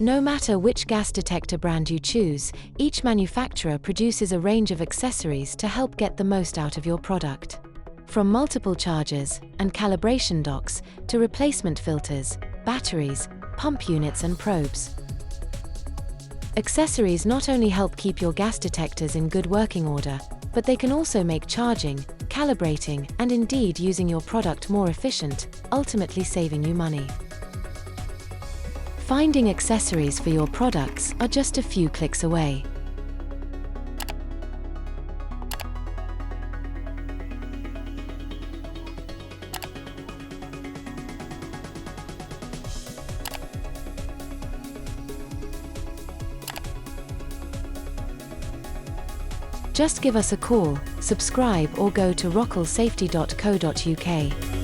No matter which gas detector brand you choose, each manufacturer produces a range of accessories to help get the most out of your product. From multiple chargers and calibration docks to replacement filters, batteries, pump units and probes. Accessories not only help keep your gas detectors in good working order, but they can also make charging, calibrating, and indeed using your product more efficient, ultimately saving you money. Finding accessories for your products are just a few clicks away. Just give us a call, subscribe or go to rocklesafety.co.uk.